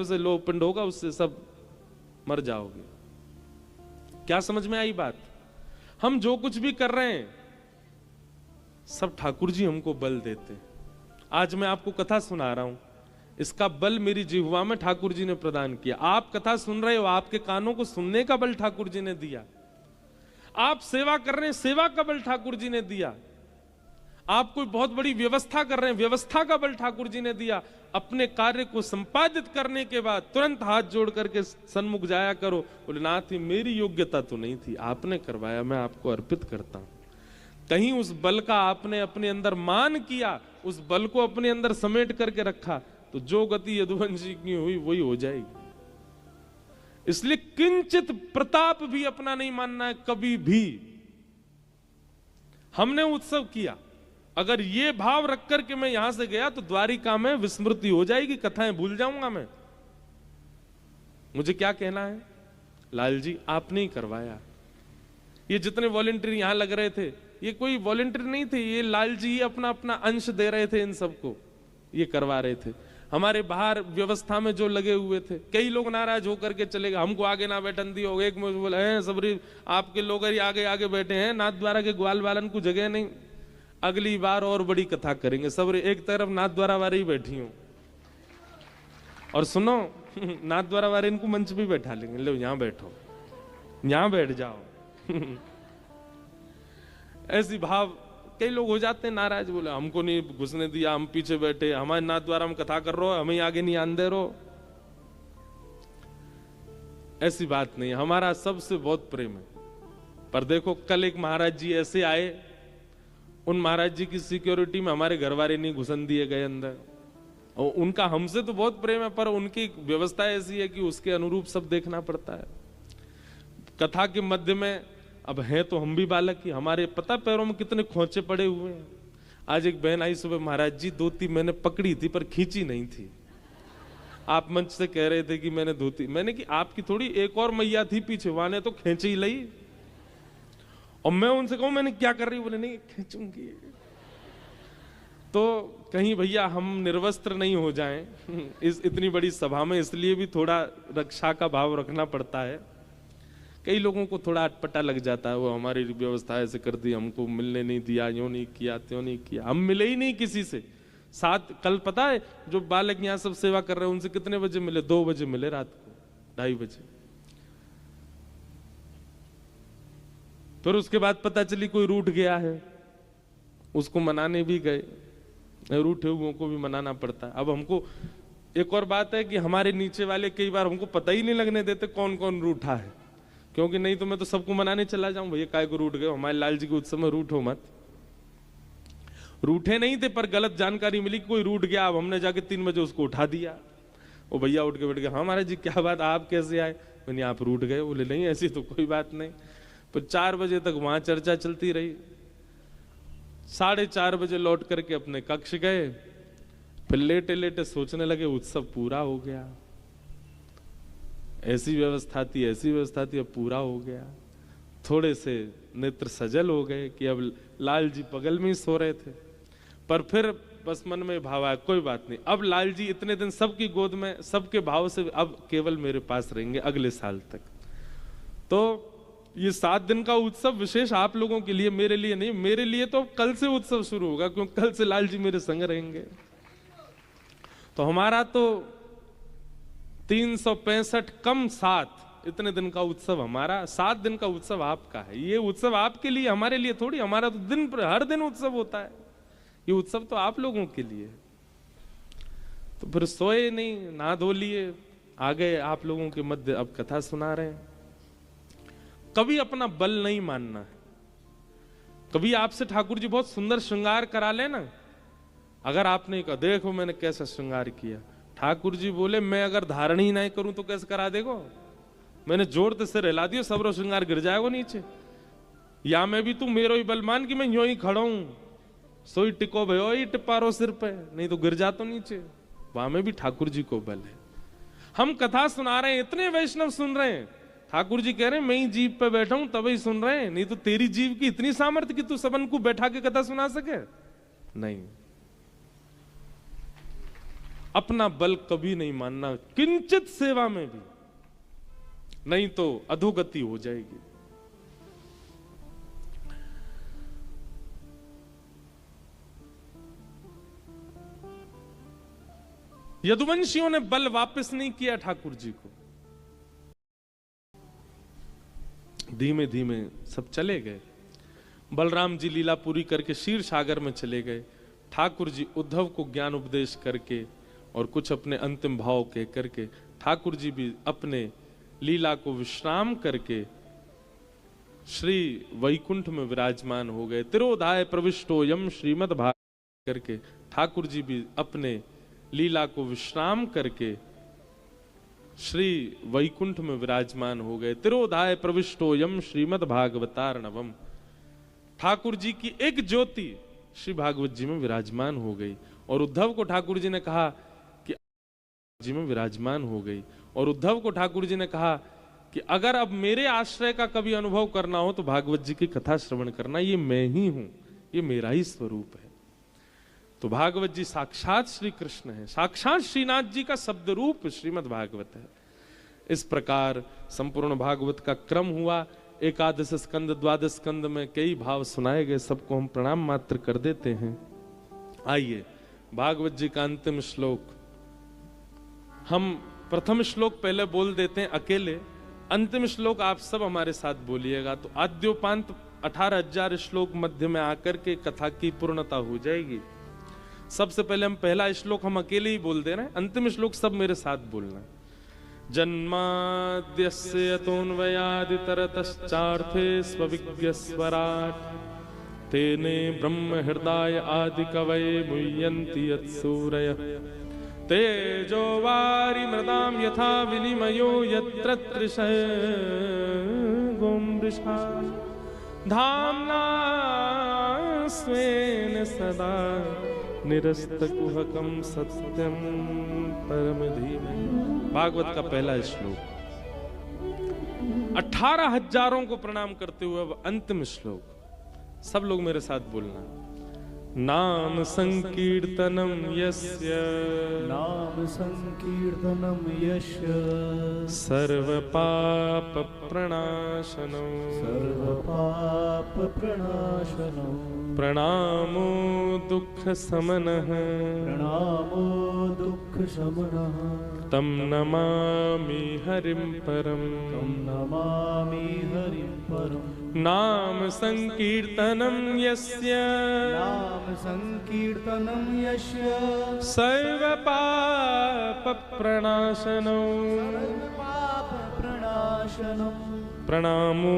से लो पिंड होगा, उससे सब मर जाओगे। क्या समझ में आई बात? हम जो कुछ भी कर रहे हैं सब ठाकुर जी हमको बल देते हैं। आज मैं आपको कथा सुना रहा हूं, इसका बल मेरी जिह्वा में ठाकुर जी ने प्रदान किया। आप कथा सुन रहे हो, आपके कानों को सुनने का बल ठाकुर जी ने दिया। आप सेवा कर रहे हैं, सेवा का बल ठाकुर जी ने दिया। आप कोई बहुत बड़ी व्यवस्था कर रहे हैं, व्यवस्था का बल ठाकुर जी ने दिया। अपने कार्य को संपादित करने के बाद तुरंत हाथ जोड़ करके सन्मुख जाया करो, बोले नाथ मेरी योग्यता तो नहीं थी, आपने करवाया, मैं आपको अर्पित करता हूं। कहीं उस बल का आपने अपने अंदर मान किया, उस बल को अपने अंदर समेट करके रखा, तो जो गति यदुवंशी की हुई वही हो जाएगी। इसलिए किंचित प्रताप भी अपना नहीं मानना है कभी भी। हमने उत्सव किया, अगर ये भाव रख करके मैं यहां से गया तो द्वारिका में विस्मृति हो जाएगी, कथाएं भूल जाऊंगा मैं। मुझे क्या कहना है, लाल जी आपने ही करवाया। ये जितने वॉलेंटियर यहां लग रहे थे, ये कोई वॉलेंटियर नहीं थे, ये लाल जी अपना अपना अंश दे रहे थे, इन सबको ये करवा रहे थे। हमारे बाहर व्यवस्था में जो लगे हुए थे, कई लोग नाराज होकर के चले गए, हमको आगे ना बैठन दियो। एक मुझे बोला है सबरी आपके लोग आगे आगे बैठे हैं, नाथ द्वारा के ग्वाल वालन को जगह नहीं, अगली बार और बड़ी कथा करेंगे। सब एक तरफ नाथ द्वारा वाले ही बैठी हूं, और सुनो नाथ द्वारा वाले इनको मंच भी बैठा लेंगे, लो यहां बैठो, यहां बैठ जाओ। ऐसी भाव कई लोग हो जाते हैं नाराज, बोले हमको नहीं घुसने दिया, हम पीछे बैठे, हमारे नाथ द्वारा हम कथा कर रहे हो, हमें आगे नहीं आने दे रहो। ऐसी बात नहीं, हमारा सबसे बहुत प्रेम है। पर देखो कल एक महाराज जी ऐसे आए, उन महाराज जी की सिक्योरिटी में हमारे घर वाले नहीं घुसन दिए गए अंदर। और उनका हमसे तो बहुत प्रेम है, पर उनकी व्यवस्था ऐसी है कि उसके अनुरूप सब देखना पड़ता है। कथा के मध्य में अब है तो हम भी बालक ही, हमारे पता पैरों में कितने खोचे पड़े हुए हैं। आज एक बहन आई सुबह, महाराज जी धोती मैंने पकड़ी थी पर खींची नहीं थी, आप मंच से कह रहे थे कि मैंने धोती, मैंने कि आपकी थोड़ी एक और मैया थी पीछे, वहां ने तो खींची ही ली। और मैं उनसे कहूं मैंने क्या कर रही, बोले नहीं खींचूंगी। तो कहीं भैया हम निर्वस्त्र नहीं हो जाएं इस इतनी बड़ी सभा में, इसलिए भी थोड़ा रक्षा का भाव रखना पड़ता है। कई लोगों को थोड़ा अटपटा लग जाता है, वो हमारी व्यवस्था ऐसे कर दी, हमको मिलने नहीं दिया, यूं नहीं किया, त्यों नहीं किया। हम मिले ही नहीं किसी से। साथ कल पता है जो बालक यहाँ सब सेवा कर रहे हैं, उनसे कितने बजे मिले? 2 बजे मिले, रात को 2:30 बजे। फिर उसके बाद पता चली कोई रूठ गया है, उसको मनाने भी गए, रूठे हुओं को भी मनाना पड़ता है। अब हमको एक और बात है कि हमारे नीचे वाले कई बार हमको पता ही नहीं लगने देते कौन कौन रूठा है, क्योंकि नहीं तो मैं तो सबको मनाने चला जाऊं, भैया काय को रूठ गए, हमारे लाल जी के उत्सव में रूठो मत। रूठे नहीं थे, पर गलत जानकारी मिली कि कोई रूठ गया। अब हमने जाके 3 बजे उसको उठा दिया। वो भैया उठ के बैठ गए, हाँ महाराज जी क्या बात, आप कैसे आए? मैंने आप रूठ गए। बोले नहीं ऐसी तो कोई बात नहीं। फिर 4 बजे तक वहां चर्चा चलती रही। 4:30 बजे लौट करके अपने कक्ष गए। फिर लेटे लेटे सोचने लगे उत्सव पूरा हो गया, ऐसी व्यवस्था थी, ऐसी व्यवस्था थी, अब पूरा हो गया। थोड़े से नेत्र सजल हो गए कि अब लाल जी बगल में ही सो रहे थे, पर फिर बस मन में भाव आया कोई बात नहीं, अब लाल जी इतने दिन सबकी गोद में सबके भाव से अब केवल मेरे पास रहेंगे अगले साल तक। तो ये 7 दिन का उत्सव विशेष आप लोगों के लिए, मेरे लिए नहीं। मेरे लिए तो कल से उत्सव शुरू होगा, क्योंकि कल से लाल जी मेरे संग रहेंगे। तो हमारा तो 365 कम 7 इतने दिन का उत्सव हमारा, 7 दिन का उत्सव आपका है। ये उत्सव आपके लिए, हमारे लिए थोड़ी। हमारा तो दिन पर हर दिन उत्सव होता है, ये उत्सव तो आप लोगों के लिए। तो फिर सोए नहीं, नहा धो लिए, आ गए आप लोगों के मध्य, अब कथा सुना रहे हैं। कभी अपना बल नहीं मानना है। कभी आपसे ठाकुर जी बहुत सुंदर श्रृंगार करा लेना, अगर आपने कहा देखो मैंने कैसा श्रृंगार किया, ठाकुर जी बोले मैं अगर धारण ही नहीं करूं तो कैसे करा देगो? मैंने जोर से सिर हिला दियो, सबरो श्रृंगार गिर जाएगा नीचे। या मैं भी तू मेरो ही बल मान कि मैं यूं ही खड़ा हूं, सोई टिको भयो ही टिपारो सिर पे, नहीं तो गिर जा तो नीचे। वहां में भी ठाकुर जी को बल है। हम कथा सुना रहे हैं, इतने वैष्णव सुन रहे हैं, ठाकुर जी कह रहे हैं मैं ही जीव पे बैठा हूं तभी सुन रहे हैं, नहीं तो तेरी जीव की इतनी सामर्थ्य कि तू सबन को बैठा के कथा सुना सके? नहीं। अपना बल कभी नहीं मानना, किंचित सेवा में भी, नहीं तो अधोगति हो जाएगी। यदुवंशियों ने बल वापस नहीं किया ठाकुर जी को। धीमे धीमे सब चले गए। बलराम जी लीला पूरी करके क्षीर सागर में चले गए। ठाकुर जी उद्धव को ज्ञान उपदेश करके और कुछ अपने अंतिम भाव कह करके ठाकुर जी भी अपने लीला को विश्राम करके श्री वैकुंठ में विराजमान हो गए। तिरोधाय प्रविष्टो यम श्रीमद् भागवत करके ठाकुर जी भी अपने लीला को विश्राम करके श्री वैकुंठ में विराजमान हो गए। तिरोधाय प्रविष्टो यम श्रीमद् भागवतार्णवम। ठाकुर जी की एक ज्योति श्री भागवत जी में विराजमान हो गई और उद्धव को ठाकुर जी ने कहा कि जी में विराजमान हो गई और उद्धव को ठाकुर जी ने कहा कि अगर अब मेरे आश्रय का कभी अनुभव करना हो तो भागवत जी की कथा श्रवण करना, ये मैं ही हूं, ये मेरा ही स्वरूप है। तो भागवत जी साक्षात श्री कृष्ण है, साक्षात श्रीनाथ जी का शब्द रूप श्रीमद् भागवत है। इस प्रकार संपूर्ण भागवत का क्रम हुआ। एकादश स्कंद द्वादश स्कंद में कई भाव सुनाए गए, सबको हम प्रणाम मात्र कर देते हैं। आइए भागवत जी का अंतिम श्लोक, हम प्रथम श्लोक पहले बोल देते हैं अकेले, अंतिम श्लोक आप सब हमारे साथ बोलिएगा तो आद्योपांत 18,000 श्लोक मध्य में आकर के कथा की पूर्णता हो जाएगी। सबसे पहले हम पहला श्लोक हम अकेले ही बोल दे रहे हैं, अंतिम श्लोक सब मेरे साथ बोलना है। जन्माद्यस्य यतोऽन्वयादितरतश्चार्थे स्वविज्ञस्वराट् तेने ब्रह्म हृदय आदि कवये मुह्यन्ति यत्सूरयः तेजो वारि मृदां यथा विनिमयो यत्र त्रिशर्गो मृषा धाम्ना स्वेन सदा निरस्तकुहकं सत्यं परम धीमहि। भागवत का पहला श्लोक 18,000 को प्रणाम करते हुए अब अंतिम श्लोक सब लोग मेरे साथ बोलना। नाम संकीर्तनम यस्य, नाम संकीर्तनम यस्य सर्व पाप प्रणाशनो, सर्व पाप प्रणाशनो प्रणामो दुख समनः, प्रणामो दुख शमनः तम नमामि हरिं परम, तम नमामि हरिं परम। नाम संकीर्तनम यस्य, नाम संकीर्तनम यस्य सर्व पाप प्रणाशनो, सर्व पाप प्रणाशनम् प्रणामो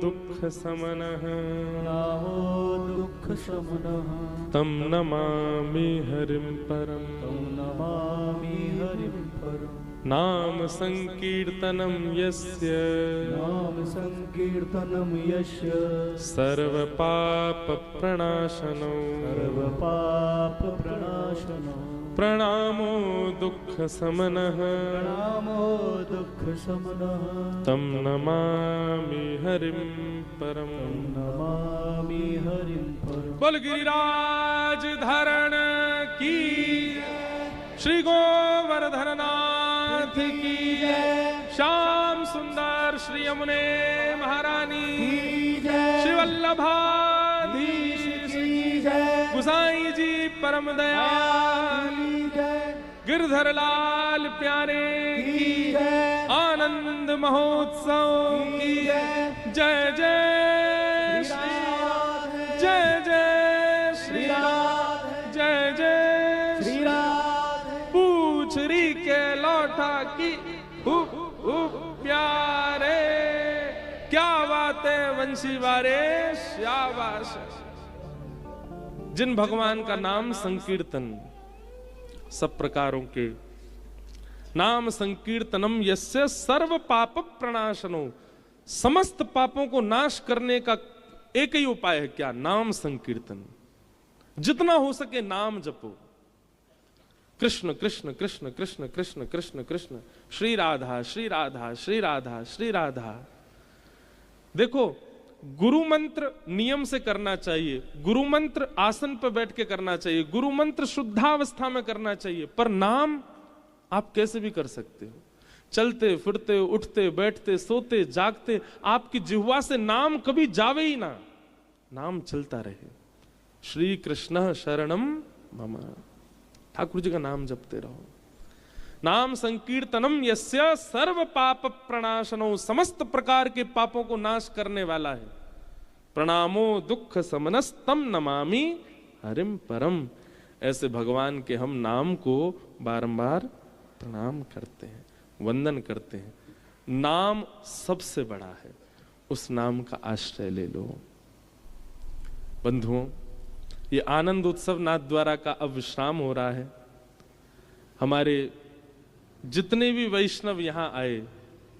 दुख समनः, प्रणामो दुख शमनः तम नमामि हरिं परम, तम नमामि हरिं परम। नाम संकीर्तनम यस्य, नाम संकीर्तनम यस्य सर्व पाप प्रणाशनो, सर्व पाप प्रणाशनो प्रणामो दुख समनः, प्रणामो दुख शमनः तम नमामि हरिं परम, नमामि हरिं परम। बोल गिरिराज धारण की, श्री गोवर्धन नाथ की, श्याम सुंदर श्री यमुने महारानी, श्री वल्लभाधीश गुसाई जी परम दयाल, गिरधर लाल प्यारे की, आनंद महोत्सव की जय जय श्री, जय जय श्री, जय जय श्री, पूछरी के लौटा की हुप हुप प्यारे, क्या बातें वंशी वारे, शाबाश। जिन भगवान का नाम संकीर्तन, सब प्रकारों के नाम संकीर्तनम यस्य सर्व पाप प्रणाशनो, समस्त पापों को नाश करने का एक ही उपाय है, क्या? नाम संकीर्तन। जितना हो सके नाम जपो, कृष्ण कृष्ण कृष्ण कृष्ण कृष्ण कृष्ण कृष्ण, श्री राधा श्री राधा श्री राधा श्री राधा। देखो गुरु मंत्र नियम से करना चाहिए, गुरु मंत्र आसन पर बैठ के करना चाहिए, गुरु मंत्र शुद्धावस्था में करना चाहिए, पर नाम आप कैसे भी कर सकते हो। चलते फिरते उठते बैठते सोते जागते आपकी जिह्वा से नाम कभी जावे ही ना, नाम चलता रहे। श्री कृष्ण शरणम मम, ठाकुर जी का नाम जपते रहो। नाम संकीर्तनम यस्य सर्व पाप प्रणाशनो, समस्त प्रकार के पापों को नाश करने वाला है। प्रणामो दुख समनस्तम नमामि हरिम परम, ऐसे भगवान के हम नाम को बारंबार प्रणाम करते हैं, वंदन करते हैं। नाम सबसे बड़ा है, उस नाम का आश्रय ले लो। बंधुओं, ये आनंद उत्सव नाथ द्वारा का अब विश्राम हो रहा है। हमारे जितने भी वैष्णव यहाँ आए,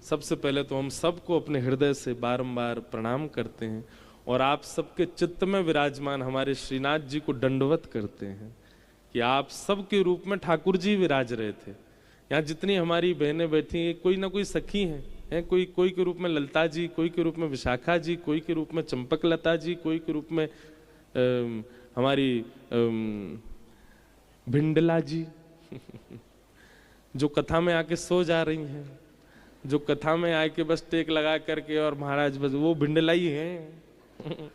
सबसे पहले तो हम सबको अपने हृदय से बारंबार प्रणाम करते हैं और आप सबके चित्त में विराजमान हमारे श्रीनाथ जी को दंडवत करते हैं कि आप सबके रूप में ठाकुर जी विराज रहे थे। यहाँ जितनी हमारी बहनें बैठी हैं, कोई ना कोई सखी हैं, कोई के रूप में ललता जी, कोई के रूप में विशाखा जी, कोई के रूप में चंपक लता जी, कोई के रूप में हमारी भिंडला जी जो कथा में आके सो जा रही हैं, जो कथा में आके बस टेक लगा करके और महाराज बस वो भिंडला ही हैं।